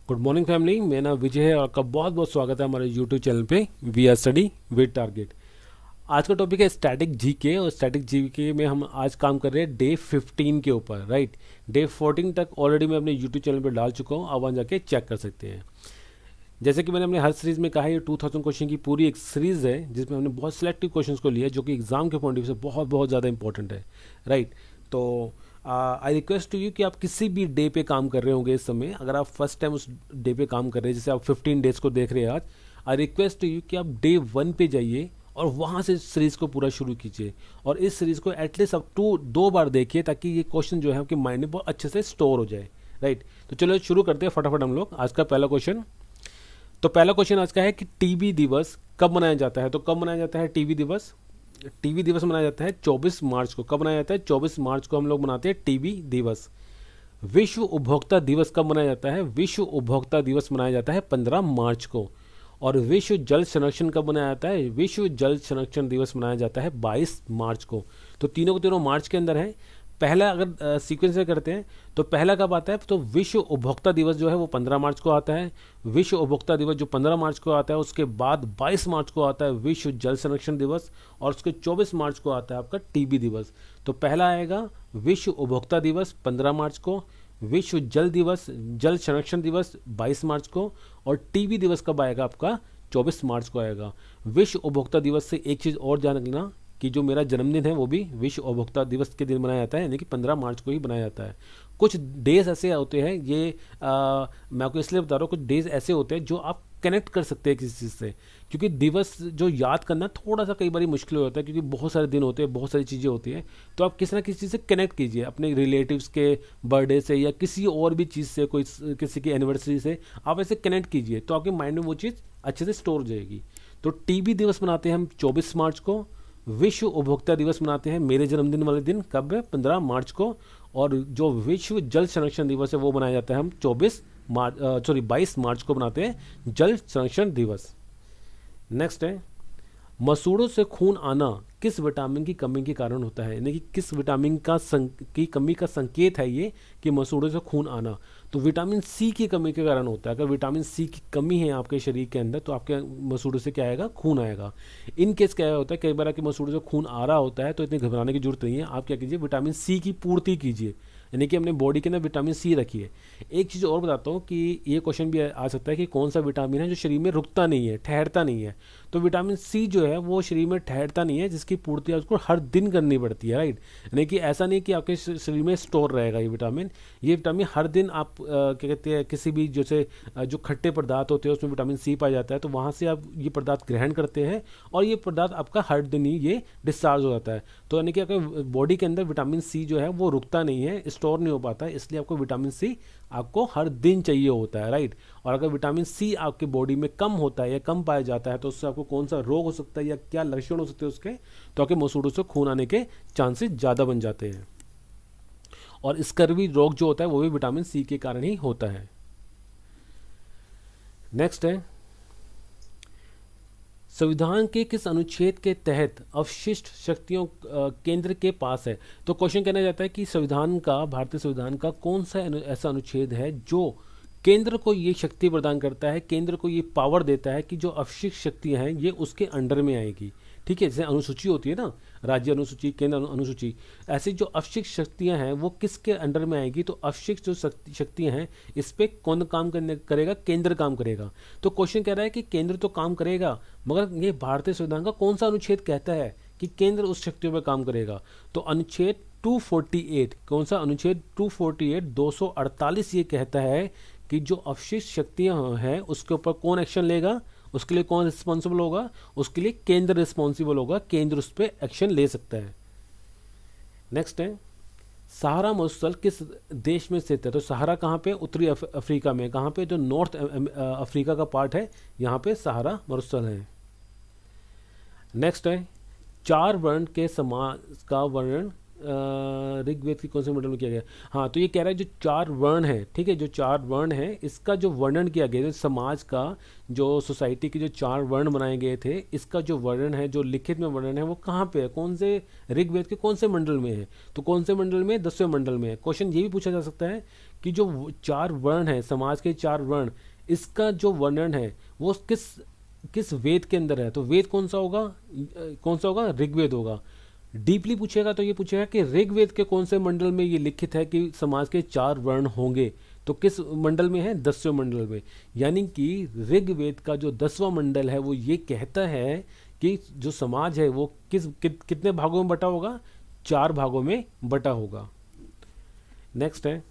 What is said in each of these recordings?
Good morning family, मेरा नाम विजय है और आपका बहुत बहुत स्वागत है हमारे यूट्यूब चैनल पे we are study with target. आज का टॉपिक है स्टैटिक जीके और स्टैटिक जीके में हम आज काम कर रहे हैं डे 15 के ऊपर, राइट। डे 14 तक ऑलरेडी मैं अपने यूट्यूब चैनल पे डाल चुका हूँ, आप वहाँ जाके चेक कर सकते हैं। जैसे कि मैंने अपने हर सीरीज़ में कहा है, ये 2000 क्वेश्चन की पूरी एक सीरीज़ है जिसमें हमने बहुत सिलेक्टिव क्वेश्चंस को लिया जो कि एग्जाम के पॉइंट ऑफ व्यू से बहुत बहुत ज़्यादा इंपॉर्टेंट है, राइट। तो आई रिक्वेस्ट टू यू कि आप किसी भी डे पे काम कर रहे होंगे इस समय, अगर आप फर्स्ट टाइम उस डे पे काम कर रहे हैं, जैसे आप 15 डेज को देख रहे हैं आज, आई रिक्वेस्ट टू यू कि आप डे 1 पे जाइए और वहाँ से सीरीज़ को पूरा शुरू कीजिए और इस सीरीज़ को एटलीस्ट अब दो बार देखिए ताकि ये क्वेश्चन जो है आपके माइंड में बहुत अच्छे से स्टोर हो जाए, राइट। तो चलो शुरू करते हैं फटाफट हम लोग आज का पहला क्वेश्चन। तो पहला क्वेश्चन आज का है कि टीबी दिवस कब मनाया जाता है। तो कब मनाया जाता है टीबी दिवस? टीबी दिवस मनाया जाता है 24 मार्च को। कब मनाया जाता है? 24 मार्च को हम लोग मनाते हैं टीबी दिवस। विश्व उपभोक्ता दिवस कब मनाया जाता है? विश्व उपभोक्ता दिवस मनाया जाता है 15 मार्च को। और विश्व जल संरक्षण कब मनाया जाता है? विश्व जल संरक्षण दिवस मनाया जाता है 22 मार्च को। तो तीनों के तीनों मार्च के अंदर है। पहला अगर सीक्वेंस में करते हैं तो पहला कब आता है? तो विश्व उपभोक्ता दिवस जो है वो 15 मार्च को आता है। विश्व उपभोक्ता दिवस जो 15 मार्च को आता है, उसके बाद 22 मार्च को आता है विश्व जल संरक्षण दिवस और उसके 24 मार्च को आता है आपका टीबी दिवस। तो पहला आएगा विश्व उपभोक्ता दिवस 15 मार्च को, विश्व जल दिवस जल संरक्षण दिवस 22 मार्च को और टीबी दिवस कब आएगा आपका? 24 मार्च को आएगा। विश्व उपभोक्ता दिवस से एक चीज़ और ध्यान रखना कि जो मेरा जन्मदिन है वो भी विश्व उपभोक्ता दिवस के दिन मनाया जाता है, यानी कि 15 मार्च को ही बनाया जाता है। कुछ डेज ऐसे होते हैं, ये मैं आपको इसलिए बता रहा हूँ, कुछ डेज ऐसे होते हैं जो आप कनेक्ट कर सकते हैं किसी चीज़ से, क्योंकि दिवस जो याद करना थोड़ा सा कई बार मुश्किल हो जाता है क्योंकि बहुत सारे दिन होते हैं, बहुत सारी चीज़ें होती हैं। तो आप किसी ना किसी चीज़ से कनेक्ट कीजिए, अपने रिलेटिव्स के बर्थडे से या किसी और भी चीज़ से, कोई किसी की एनिवर्सरी से आप ऐसे कनेक्ट कीजिए तो आपके माइंड में वो चीज़ अच्छे से स्टोर हो जाएगी। तो टीबी दिवस मनाते हैं हम 24 मार्च को। विश्व उपभोक्ता दिवस मनाते हैं मेरे जन्मदिन वाले दिन, कब है? 15 मार्च को। और जो विश्व जल संरक्षण दिवस है वो मनाया जाता है हम 22 मार्च को बनाते हैं जल संरक्षण दिवस। नेक्स्ट है, मसूड़ों से खून आना किस विटामिन की कमी के कारण होता है, यानी कि किस विटामिन की कमी का संकेत है ये कि मसूड़ों से खून आना? तो विटामिन सी की कमी के कारण होता है। अगर विटामिन सी की कमी है आपके शरीर के अंदर तो आपके मसूड़ों से क्या आएगा? खून आएगा। इन केस क्या होता है, कई बार आपके मसूड़ों से खून आ रहा होता है तो इतनी घबराने की जरूरत नहीं है। आप क्या कीजिए, विटामिन सी की पूर्ति कीजिए, यानी कि अपने बॉडी के अंदर विटामिन सी रखिए। एक चीज़ और बताता हूँ कि ये क्वेश्चन भी आ सकता है कि कौन सा विटामिन है जो शरीर में रुकता नहीं है, ठहरता नहीं है। तो विटामिन सी जो है वो शरीर में ठहरता नहीं है, जिसकी पूर्ति आपको हर दिन करनी पड़ती है, राइट। यानी कि ऐसा नहीं कि आपके शरीर में स्टोर रहेगा ये विटामिन हर दिन आप क्या कहते हैं, किसी भी जैसे जो खट्टे पदार्थ होते हैं उसमें विटामिन सी पाया जाता है तो वहाँ से आप ये पदार्थ ग्रहण करते हैं और ये पदार्थ आपका हर दिन ही ये डिस्चार्ज हो जाता है। तो यानी कि आपके बॉडी के अंदर विटामिन सी जो है वो रुकता नहीं है, स्टोर नहीं हो पाता है, इसलिए आपको विटामिन सी आपको हर दिन चाहिए होता है, राइट। और अगर विटामिन सी आपके बॉडी में कम होता है या कम पाया जाता है तो उससे आपको कौन सा रोग हो सकता है या क्या लक्षण हो सकते हैं उसके, तो आपके मसूड़ों से खून आने के चांसेस ज़्यादा बन जाते हैं। और स्कर्वी रोग जो होता है वो भी विटामिन सी के कारण ही होता है। नेक्स्ट है, संविधान के किस अनुच्छेद के तहत अवशिष्ट शक्तियों केंद्र के पास है? तो क्वेश्चन कहना जाता है कि संविधान का, भारतीय संविधान का कौन सा ऐसा अनुच्छेद है जो केंद्र को ये शक्ति प्रदान करता है, केंद्र को ये पावर देता है कि जो अवशिष्ट शक्तियां हैं ये उसके अंडर में आएगी। ठीक है, जैसे अनुसूची होती है ना, राज्य अनुसूची, केंद्र अनुसूची, ऐसी जो अवशिष्ट शक्तियां हैं वो किसके अंडर में आएगी? तो अवशिष्ट जो शक्तियां हैं इस पे कौन काम करेगा? केंद्र काम करेगा। तो क्वेश्चन कह रहा है कि केंद्र तो काम करेगा, मगर ये भारतीय संविधान का कौन सा अनुच्छेद कहता है कि केंद्र उस शक्तियों पर काम करेगा? तो अनुच्छेद 248, कौन सा अनुच्छेद? 248, 248 ये कहता है कि जो अवशिष्ट शक्तियां हैं उसके ऊपर कौन एक्शन लेगा, उसके लिए कौन रिस्पॉन्सिबल होगा? उसके लिए केंद्र रिस्पॉन्सिबल होगा, केंद्र उस पर एक्शन ले सकता है। नेक्स्ट है, सहारा मरुस्थल किस देश में स्थित है? तो सहारा कहाँ पे? उत्तरी अफ्रीका में। कहाँ पे? जो नॉर्थ अफ्रीका का पार्ट है यहाँ पे सहारा मरुस्थल है। नेक्स्ट है, चार वर्ण के समाज का वर्णन ऋग्वेद की कौन से मंडल में किया गया? हाँ, तो ये कह रहा है जो चार वर्ण है, ठीक है, जो चार वर्ण है इसका जो वर्णन किया गया, जो समाज का, जो सोसाइटी के जो चार वर्ण बनाए गए थे, इसका जो वर्णन है, जो लिखित में वर्णन है वो कहाँ पे है? कौन से ऋग्वेद के कौन से मंडल में है? तो कौन से मंडल में? 10वें मंडल में है। क्वेश्चन ये भी पूछा जा सकता है कि जो चार वर्ण है, समाज के चार वर्ण, इसका जो वर्णन है वो किस किस वेद के अंदर है। तो वेद कौन सा होगा, कौन सा होगा, ऋग्वेद होगा। डीपली पूछेगा तो ये पूछेगा कि ऋग्वेद के कौन से मंडल में ये लिखित है कि समाज के चार वर्ण होंगे। तो किस मंडल में है, 10वें मंडल में। यानी कि ऋग्वेद का जो 10वां मंडल है वो ये कहता है कि जो समाज है वो कितने भागों में बटा होगा, 4 भागों में बटा होगा। नेक्स्ट है,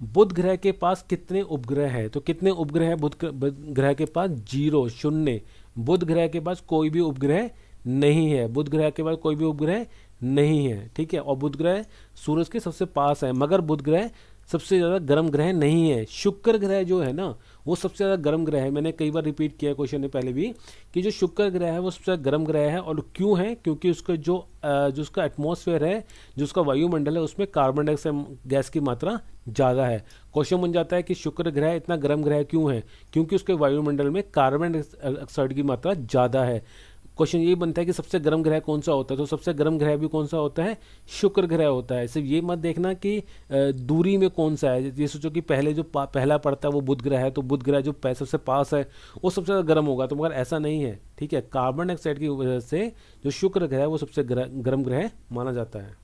बुध ग्रह के पास कितने उपग्रह है। तो कितने उपग्रह है बुध ग्रह के पास, 0, 0। बुध ग्रह के पास कोई भी उपग्रह नहीं है, बुध ग्रह के पास कोई भी उपग्रह नहीं है, ठीक है। और बुध ग्रह सूरज के सबसे पास है, मगर बुध ग्रह सबसे ज़्यादा गर्म ग्रह नहीं है। शुक्र ग्रह जो है ना वो सबसे ज़्यादा गर्म ग्रह है। मैंने कई बार रिपीट किया क्वेश्चन ने पहले भी कि जो शुक्र ग्रह है वो सबसे ज़्यादा गर्म ग्रह है। और क्यों है, क्योंकि उसका जो उसका एटमॉस्फेयर है, जो उसका वायुमंडल है, उसमें कार्बन डाइऑक्साइड गैस की मात्रा ज़्यादा है। क्वेश्चन बन जाता है कि शुक्र ग्रह इतना गर्म ग्रह क्यों है, क्योंकि उसके वायुमंडल में कार्बन डाइऑक्साइड की मात्रा ज़्यादा है। क्वेश्चन यही बनता है कि सबसे गर्म ग्रह कौन सा होता है, तो सबसे गर्म ग्रह भी कौन सा होता है, शुक्र ग्रह होता है। सिर्फ ये मत देखना कि दूरी में कौन सा है। ये सोचो कि पहले जो पहला पड़ता है वो बुध ग्रह है, तो बुध ग्रह जो सबसे पास है वो सबसे ज़्यादा गर्म होगा, तो मगर ऐसा नहीं है, ठीक है। कार्बन डाइऑक्साइड की वजह से जो शुक्र ग्रह है वो सबसे गर्म ग्रह माना जाता है।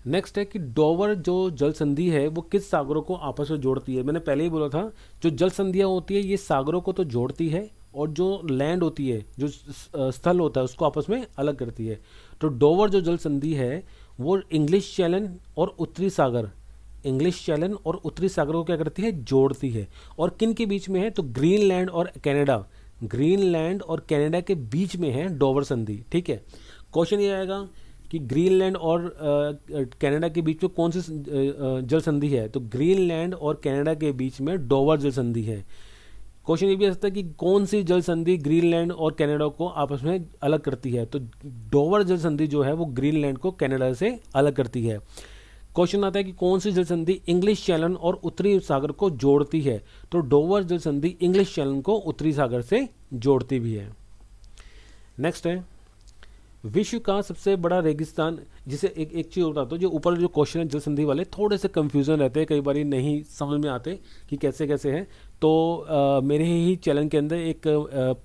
नेक्स्ट है कि डोवर जो जल संधि है वो किस सागरों को आपस में जोड़ती है। मैंने पहले ही बोला था जो जल संधियाँ होती है ये सागरों को तो जोड़ती है, और जो लैंड होती है, जो स्थल होता है, उसको आपस में अलग करती है। तो डोवर जो जल संधि है वो इंग्लिश चैनल और उत्तरी सागर, इंग्लिश चैनल और उत्तरी सागर को क्या करती है, जोड़ती है। और किन के बीच में है, तो ग्रीनलैंड और कनाडा, ग्रीनलैंड और कनाडा के बीच में है डोवर संधि, ठीक है। क्वेश्चन ये आएगा कि ग्रीनलैंड और कनाडा के बीच में कौन सी जल संधि है। तो ग्रीनलैंड और कनाडा के बीच में डोवर जल संधि है। क्वेश्चन ये भी आ सकता है कि कौन सी जल संधि ग्रीनलैंड और कनाडा को आपस में अलग करती है। तो डोवर जल संधि जो है वो ग्रीनलैंड को कनाडा से अलग करती है। क्वेश्चन आता है कि कौन सी जल संधि इंग्लिश चैनल और उत्तरी सागर को जोड़ती है। तो डोवर जल संधि इंग्लिश चैनल को उत्तरी सागर से जोड़ती भी है। नेक्स्ट है, विश्व का सबसे बड़ा रेगिस्तान, जिसे एक चीज़ होता है, जो ऊपर जो क्वेश्चन है जल संधि वाले थोड़े से कंफ्यूजन रहते हैं, कई बार नहीं समझ में आते कि कैसे कैसे हैं। तो मेरे ही चैनल के अंदर एक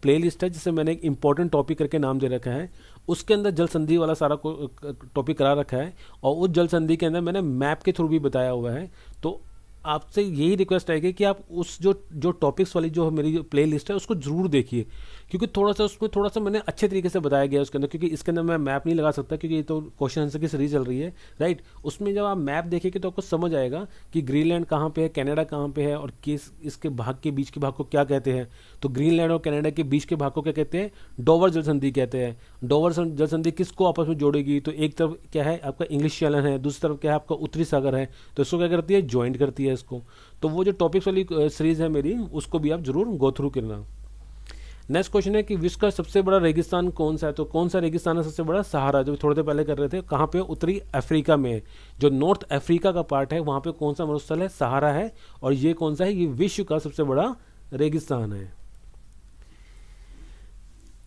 प्लेलिस्ट है जिसे मैंने एक इंपॉर्टेंट टॉपिक करके नाम दे रखा है, उसके अंदर जल संधि वाला सारा टॉपिक करा रखा है, और उस जल संधि के अंदर मैंने मैप के थ्रू भी बताया हुआ है। तो आपसे यही रिक्वेस्ट है कि आप उस जो टॉपिक्स वाली जो मेरी प्ले लिस्ट है उसको ज़रूर देखिए, क्योंकि उसमें थोड़ा सा मैंने अच्छे तरीके से बताया गया है उसके अंदर। क्योंकि इसके अंदर मैं मैप नहीं लगा सकता, क्योंकि ये तो क्वेश्चन आंसर की सीरीज चल रही है, राइट। उसमें जब आप मैप देखेंगे तो आपको समझ आएगा कि ग्रीनलैंड कहाँ पे है, कनाडा कहाँ पे है, और किस इसके भाग के बीच के भाग को क्या कहते हैं। तो ग्रीनलैंड और कनाडा के बीच के भाग को क्या कहते हैं, डोवर जल संधि कहते हैं। डोवर जल संधि किसको आपस में जोड़ेगी, तो एक तरफ क्या है आपका इंग्लिश चैनल है, दूसरी तरफ क्या है आपका उत्तरी सागर है, तो इसको क्या करती है, ज्वाइंट करती है इसको। तो वो जो टॉपिक्स वाली सीरीज है मेरी, उसको भी आप जरूर गो थ्रू करना। नेक्स्ट क्वेश्चन है कि विश्व का सबसे बड़ा रेगिस्तान कौन सा है। तो कौन सा रेगिस्तान है सबसे बड़ा, सहारा, जो थोड़े देर पहले कर रहे थे, कहाँ पे, उत्तरी अफ्रीका में। जो नॉर्थ अफ्रीका का पार्ट है वहाँ पे कौन सा मरुस्थल है, सहारा है। और ये कौन सा है, ये विश्व का सबसे बड़ा रेगिस्तान है।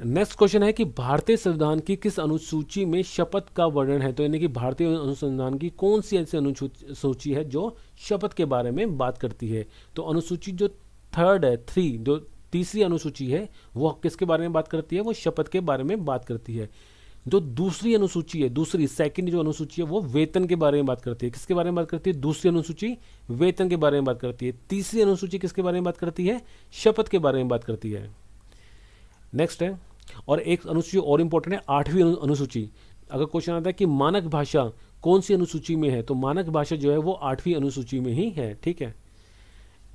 नेक्स्ट क्वेश्चन है कि भारतीय संविधान की किस अनुसूची में शपथ का वर्णन है। तो यानी कि भारतीय अनुसंधान की कौन सी ऐसी अनुसूची है जो शपथ के बारे में बात करती है। तो अनुसूची जो थर्ड है, जो तीसरी अनुसूची है, वो किसके बारे में बात करती है, वो शपथ के बारे में बात करती है। जो दूसरी अनुसूची है, सेकंड जो अनुसूची है, वो वेतन के बारे में बात करती है। किसके बारे में बात करती है, दूसरी अनुसूची वेतन के बारे में बात करती है। तीसरी अनुसूची किसके बारे में बात करती है, शपथ के बारे में बात करती है। नेक्स्ट है, और एक अनुसूची और इंपॉर्टेंट है, 8वीं अनुसूची। अगर क्वेश्चन आता है कि मानक भाषा कौन सी अनुसूची में है, तो मानक भाषा जो है वो 8वीं अनुसूची में ही है, ठीक है।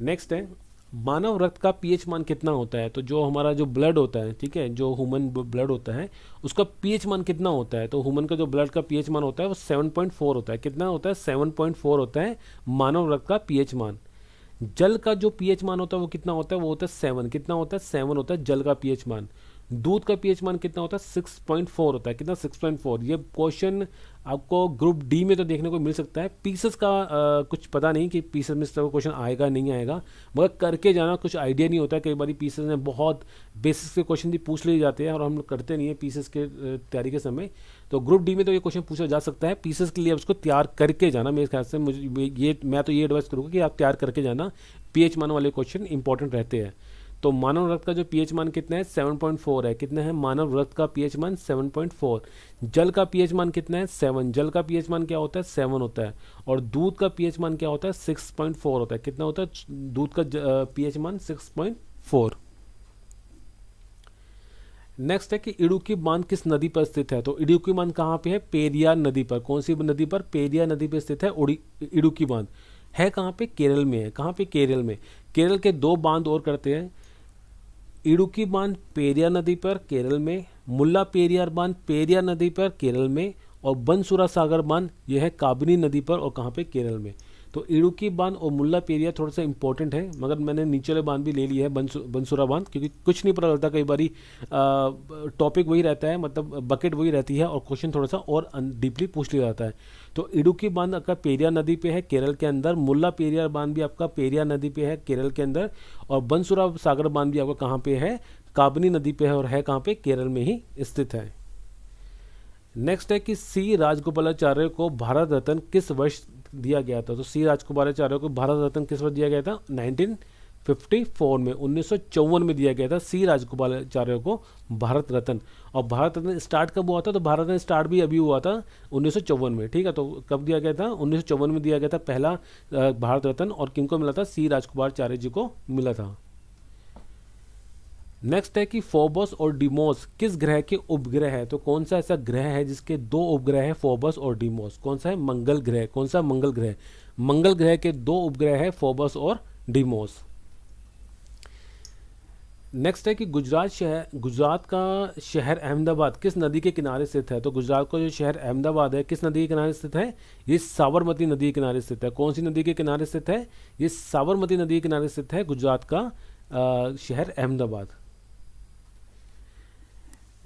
नेक्स्ट है, मानव रक्त का पीएच मान कितना होता है। तो जो हमारा जो ब्लड होता है, ठीक है, जो ह्यूमन ब्लड होता है उसका पीएच मान कितना होता है। तो ह्यूमन का जो ब्लड का पीएच मान होता है वो 7.4 होता है। कितना होता है, 7.4 होता है मानव रक्त का पीएच मान। जल का जो पीएच मान होता है वो कितना होता है, वो होता है 7। कितना होता है, 7 होता है जल का पीएच मान। दूध का पीएच मान कितना होता है? 6.4 होता है। कितना? 6.4। ये क्वेश्चन आपको ग्रुप डी में तो देखने को मिल सकता है। पीसेस का कुछ पता नहीं कि पीसेस में इस तरह का क्वेश्चन आएगा नहीं आएगा, मगर करके जाना, कुछ आइडिया नहीं होता है। कई बार पीसेस में बहुत बेसिस के क्वेश्चन भी पूछ लिए जाते हैं और हम लोग करते नहीं है पीसेस के तैयारी के समय। तो ग्रुप डी में तो ये क्वेश्चन पूछा जा सकता है। पीसेस के लिए आप उसको तैयार करके जाना, मेरे ख्याल से मैं तो ये एडवाइस करूँगा कि आप तैयार करके जाना। पीएच मान वाले क्वेश्चन इंपॉर्टेंट रहते हैं। तो मानव रक्त का जो पीएच मान कितना है? 7.4 है। कितना है मानव रक्त का पीएच मान? 7.4। जल का पीएच मान कितना है? 7। जल का पीएच मान क्या होता है? 7 होता है। और दूध का पीएच मान क्या होता है? 6.4 होता है। कितना होता है दूध का पीएच मान? 6.4। नेक्स्ट है कि इडुक्की बांध किस नदी पर स्थित है? तो इडुक्की बांध कहाँ पे है? पेरियार नदी पर। कौन सी नदी पर? पेरियार नदी पर स्थित है इडुक्की बांध। है कहाँ पे? केरल में है। कहाँ पे? केरल में। केरल के 2 बांध और करते हैं। इडुक्की बांध पेरियार नदी पर केरल में, मुल्ला पेरियार बांध पेरियार नदी पर केरल में, और बनसुरा सागर बांध यह है काबिनी नदी पर और कहाँ पे? केरल में। तो इडुक्की बांध और मुल्ला पेरियार थोड़ा सा इंपॉर्टेंट है, मगर मैंने नीचे वाले बांध भी ले लिया है, बनसुरा बांध, क्योंकि कुछ नहीं पता चलता कई बारी टॉपिक वही रहता है, मतलब बकेट वही रहती है और क्वेश्चन थोड़ा सा और डीपली पूछ लिया जाता है। तो इडुक्की बांध आपका पेरियार नदी पे है केरल के अंदर, मुल्ला पेरियार बांध भी आपका पेरियार नदी पे है केरल के अंदर, और बनसुरा सागर बांध भी आपका कहाँ पे है? काबनी नदी पे है और है कहाँ पे? केरल में ही स्थित है। नेक्स्ट है कि सी राजगोपालाचार्य को भारत रत्न किस वर्ष दिया गया था? तो सी राजगोपालाचार्य को भारत रत्न किस वर्ष दिया गया था? 1954 में, 1954 में दिया गया था सी राजगोपालाचार्य को भारत रत्न। और भारत रत्न स्टार्ट कब हुआ था? तो भारत रत्न स्टार्ट भी अभी हुआ था 1954 में। ठीक है, तो कब दिया गया था? 1954 में दिया गया था पहला भारत रत्न, और किनको मिला था? सी राजगोपालाचार्य जी को मिला था। नेक्स्ट है कि फोबस और डिमोस किस ग्रह के उपग्रह है? तो कौन सा ऐसा ग्रह है जिसके 2 उपग्रह है, फोबस और डिमोस? कौन सा है? मंगल ग्रह। कौन सा? मंगल ग्रह। मंगल ग्रह के 2 उपग्रह है, फोबस और डिमोस। नेक्स्ट है कि गुजरात का शहर अहमदाबाद किस नदी के किनारे स्थित है? तो गुजरात का जो शहर अहमदाबाद है किस नदी के किनारे स्थित है? ये साबरमती नदी के किनारे स्थित है। कौन सी नदी के किनारे स्थित है? ये साबरमती नदी के किनारे स्थित है गुजरात का शहर अहमदाबाद।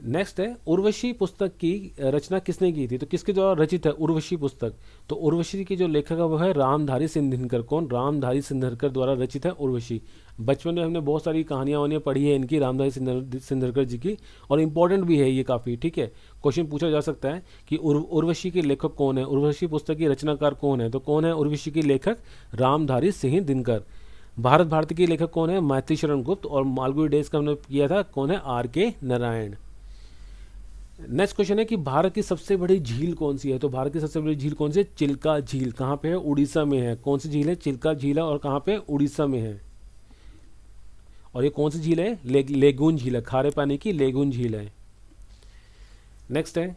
नेक्स्ट है उर्वशी पुस्तक की रचना किसने की थी? तो किसके द्वारा रचित है उर्वशी पुस्तक? तो उर्वशी की जो लेखक है वो है रामधारी सिंधिनकर। कौन? रामधारी सिंधिनकर द्वारा रचित है उर्वशी। बचपन में हमने बहुत सारी कहानियां वानियां पढ़ी है इनकी, रामधारी सिंधिनकर जी की, और इम्पोर्टेंट भी है ये काफ़ी। ठीक है, क्वेश्चन पूछा जा सकता है कि उर्वशी के लेखक कौन है, उर्वशी पुस्तक की रचनाकार कौन है? तो कौन है उर्वशी की लेखक? रामधारी सिंह दिनकर। भारत भारती के लेखक कौन है? मैथिली शरण गुप्त। और मालगुडी डेज का हमने किया था, कौन है? RK नारायण। नेक्स्ट क्वेश्चन है कि भारत की सबसे बड़ी झील कौन सी है? तो भारत की सबसे बड़ी झील कौन सी है? चिल्का झील। कहाँ पे है? उड़ीसा में है। कौन सी झील है? चिल्का झील है, और कहाँ पे? उड़ीसा में है। और ये कौन सी झील है? लेगून झील है, खारे पानी की लेगून झील है। नेक्स्ट है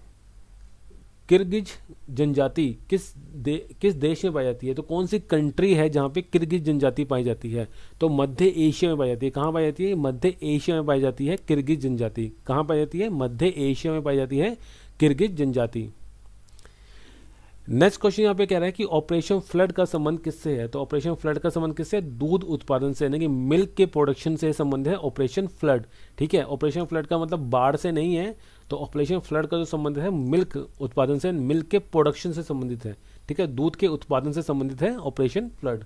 किर्गिज जनजाति किस देश में पाई जाती है? तो कौन सी कंट्री है जहाँ पे किर्गिज जनजाति पाई जाती है? तो मध्य एशिया में पाई जाती है। कहाँ पाई जाती है? मध्य एशिया में पाई जाती है किर्गिज जनजाति। कहाँ पाई जाती है? मध्य एशिया में पाई जाती है किर्गिज जनजाति। नेक्स्ट क्वेश्चन यहाँ पे कह रहा है कि ऑपरेशन फ्लड का संबंध किससे है? तो ऑपरेशन फ्लड का संबंध किससे है? दूध उत्पादन से, यानी कि मिल्क के प्रोडक्शन से संबंध है ऑपरेशन फ्लड। ठीक है, ऑपरेशन फ्लड का मतलब बाढ़ से नहीं है, तो ऑपरेशन फ्लड का जो संबंध है मिल्क उत्पादन से, मिल्क के प्रोडक्शन से संबंधित है। ठीक है, दूध के उत्पादन से संबंधित है ऑपरेशन फ्लड।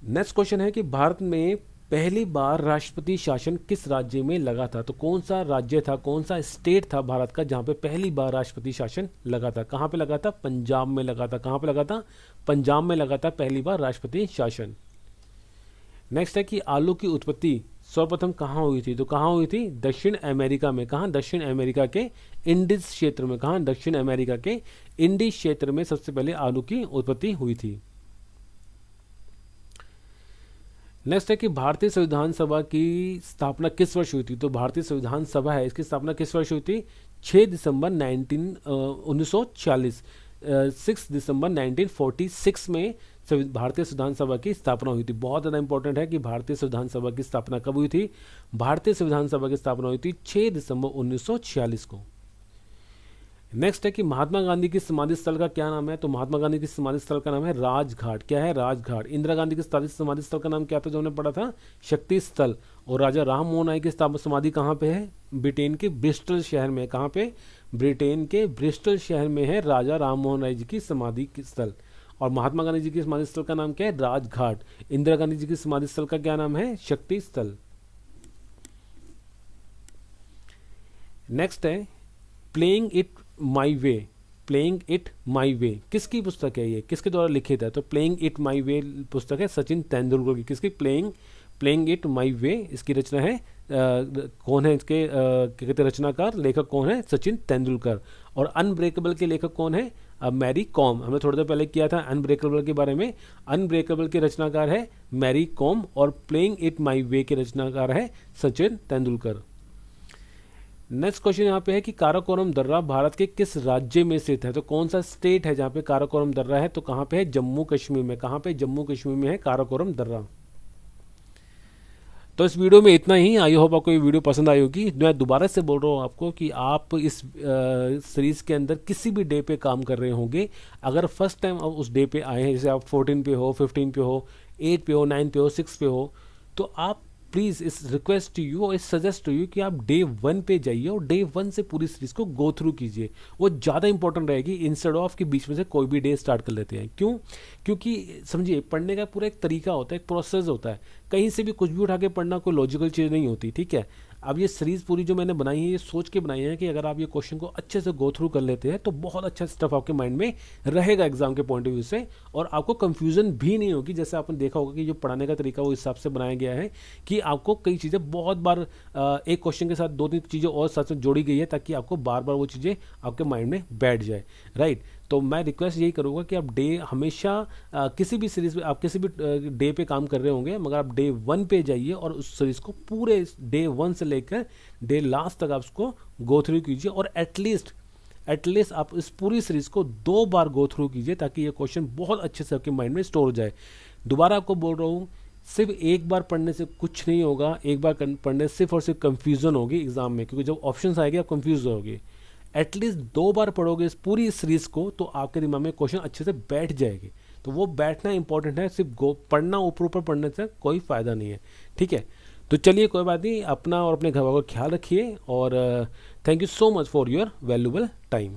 नेक्स्ट क्वेश्चन है कि भारत में पहली बार राष्ट्रपति शासन किस राज्य में लगा था? तो कौन सा राज्य था, कौन सा स्टेट था भारत का जहां पे पहली बार राष्ट्रपति शासन लगा था? कहां पे लगा था? पंजाब में लगा था। कहां पे लगा था? पंजाब में लगा था पहली बार राष्ट्रपति शासन। नेक्स्ट है कि आलू की उत्पत्ति सर्वप्रथम कहाँ हुई थी? तो कहाँ हुई थी? दक्षिण अमेरिका में। कहाँ? दक्षिण अमेरिका के इंडीज क्षेत्र में। कहाँ? दक्षिण अमेरिका के इंडीज क्षेत्र में सबसे पहले आलू की उत्पत्ति हुई थी। नेक्स्ट है कि भारतीय संविधान सभा की स्थापना किस वर्ष हुई थी? तो भारतीय संविधान सभा है, इसकी स्थापना किस वर्ष हुई थी? 6 दिसंबर 1946। 6 दिसंबर 1946 में भारतीय संविधान सभा की स्थापना हुई थी। बहुत ज़्यादा इंपॉर्टेंट है कि भारतीय संविधान सभा की स्थापना कब हुई थी? भारतीय संविधान सभा की स्थापना हुई थी 6 दिसंबर 1946 को। नेक्स्ट है कि महात्मा गांधी की समाधि स्थल का क्या नाम है, तो महात्मा गांधी की समाधि स्थल का नाम है राजघाट। क्या है? राजघाट। इंदिरा गांधी की समाधि स्थल का नाम क्या था जो हमने पढ़ा था? शक्ति स्थल। और राजा राम मोहन राय की समाधि कहाँ पे है? ब्रिटेन के ब्रिस्टल शहर में। कहाँ पे? ब्रिटेन के ब्रिस्टल शहर में है राजा राम मोहन राय जी की समाधि स्थल। और महात्मा गांधी जी की समाधि स्थल का नाम क्या है? राजघाट। इंदिरा गांधी जी की समाधि स्थल का क्या नाम है? शक्ति स्थल। नेक्स्ट है playing it my way. Playing it my way किसकी पुस्तक है? ये किसके द्वारा लिखित है? तो प्लेइंग इट माई वे पुस्तक है सचिन तेंदुलकर की। किसकी? प्लेइंग इट माई वे। इसकी रचना है कौन है? इसके क्या कहते हैं रचनाकार, लेखक कौन है? सचिन तेंदुलकर। और अनब्रेकेबल के लेखक कौन है? मैरी कॉम। हमने थोड़ी देर पहले किया था अनब्रेकेबल के बारे में। अनब्रेकेबल के रचनाकार है मैरी कॉम और प्लेइंग इट माई वे के रचनाकार है सचिन तेंदुलकर। नेक्स्ट क्वेश्चन यहाँ पे है कि काराकोरम दर्रा भारत के किस राज्य में स्थित है? तो कौन सा स्टेट है जहाँ पे काराकोरम दर्रा है? तो कहाँ पे है? जम्मू कश्मीर में। कहाँ पे? जम्मू कश्मीर में है काराकोरम दर्रा। तो इस वीडियो में इतना ही। आई होप आपको ये वीडियो पसंद आई होगी। मैं दोबारा से बोल रहा हूँ आपको कि आप इस सीरीज के अंदर किसी भी डे पे काम कर रहे होंगे, अगर फर्स्ट टाइम आप उस डे पे आए हैं, जैसे आप 14 पे हो, 15 पे हो, 8 पे हो, 9 पे हो, 6 पे हो, तो आप प्लीज़ इस रिक्वेस्ट टू यू और इस सजेस्ट टू यू कि आप डे 1 पे जाइए और डे 1 से पूरी सीरीज को गो थ्रू कीजिए। वो ज़्यादा इंपॉर्टेंट रहेगी इंस्टेड ऑफ कि बीच में से कोई भी डे स्टार्ट कर लेते हैं। क्यों? क्योंकि समझिए पढ़ने का पूरा एक तरीका होता है, एक प्रोसेस होता है। कहीं से भी कुछ भी उठा के पढ़ना कोई लॉजिकल चीज़ नहीं होती। ठीक है, अब ये सीरीज़ पूरी जो मैंने बनाई है ये सोच के बनाई है कि अगर आप ये क्वेश्चन को अच्छे से गो थ्रू कर लेते हैं तो बहुत अच्छा स्टफ आपके माइंड में रहेगा एग्जाम के पॉइंट ऑफ व्यू से, और आपको कंफ्यूजन भी नहीं होगी। जैसे आपने देखा होगा कि जो पढ़ाने का तरीका वो हिसाब से बनाया गया है कि आपको कई चीज़ें बहुत बार एक क्वेश्चन के साथ 2-3 चीज़ें और साथ में जोड़ी गई है ताकि आपको बार बार वो चीज़ें आपके माइंड में बैठ जाए। राइट, तो मैं रिक्वेस्ट यही करूँगा कि आप डे हमेशा किसी भी सीरीज़ में आप किसी भी डे पे काम कर रहे होंगे, मगर आप डे 1 पे जाइए और उस सीरीज़ को पूरे डे 1 से लेकर डे लास्ट तक आप उसको गो थ्रू कीजिए। और एटलीस्ट आप इस पूरी सीरीज़ को 2 बार गो थ्रू कीजिए ताकि ये क्वेश्चन बहुत अच्छे से आपके माइंड में स्टोर हो जाए। दोबारा आपको बोल रहा हूँ, सिर्फ एक बार पढ़ने से कुछ नहीं होगा। एक बार पढ़ने से सिर्फ और सिर्फ कन्फ्यूज़न होगी एग्जाम में, क्योंकि जब ऑप्शन आएंगे आप कन्फ्यूज होगे। एटलीस्ट 2 बार पढ़ोगे इस पूरी सीरीज को तो आपके दिमाग में क्वेश्चन अच्छे से बैठ जाएंगे। तो वो बैठना इंपॉर्टेंट है, सिर्फ पढ़ना ऊपर पढ़ने से कोई फ़ायदा नहीं है। ठीक है, तो चलिए कोई बात नहीं, अपना और अपने घर वालों का ख्याल रखिए और thank you so much for your valuable time.